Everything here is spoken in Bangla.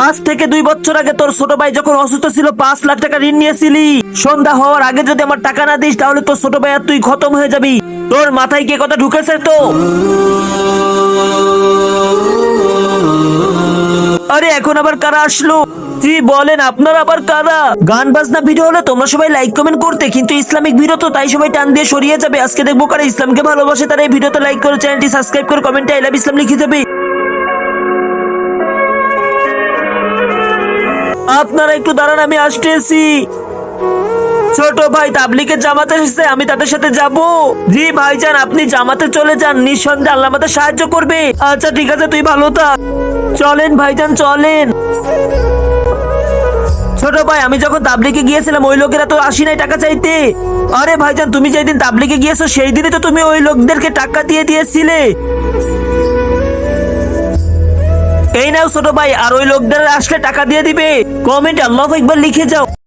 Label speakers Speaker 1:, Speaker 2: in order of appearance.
Speaker 1: আজ থেকে 2 বছর আগে তোর ছোট ভাই যখন অসুস্থ ছিল 5 লাখ টাকা ঋণ নিয়েছিলি। সন্ধ্যা হওয়ার আগে যদি আমার টাকা না দিস তাহলে তোর ছোট ভাই আর তুই খতম হয়ে যাবি। তোর মাথায় কি কথা ঢুকেছে তো? আরে এখন আবার কারা আসলো? জি বলেন, আপনারা আবার কারা? গান বাজনা ভিডিও হলে তোমরা সবাই লাইক কমেন্ট করতে, কিন্তু ইসলামিক ভিডিও তো তাই সবাই টান দিয়ে সরিয়ে যাবে। আজকে দেখবো কারা ইসলামকে ভালোবাসে, তারা এই ভিডিওতে লাইক করে চ্যানেলটি সাবস্ক্রাইব করে কমেন্টে আই লাভ ইসলাম লিখে যাবে। আপনারা একটু দাঁড়ান, আমি আসতেছি। ছোট ভাই তাবলিগে জামাতে এসেছে, আমি তাদের সাথে যাব। জি ভাইজান, আপনি জামাতে চলে যান, নিঃসন্দেহে আল্লাহ আমাদের সাহায্য করবে। আচ্ছা ঠিক আছে, তুই ভালো থাক। চলেন ভাইজান চলেন। ছোট ভাই, আমি যখন তাবলিগে গিয়েছিলাম ওই লোকেরা তো আসি নাই টাকা চাইতে। আরে ভাইজান, তুমি যেদিন তাবলিগে গিয়েছো সেই দিনই তো তুমি ওই লোকদেরকে টাকা দিয়ে দিয়েছিলে। এই নাও ছোট ভাই, আর ওই লোকদের আসলে টাকা দিয়ে দিবে। কমেন্টে আল্লাহু আকবার লিখে যাও।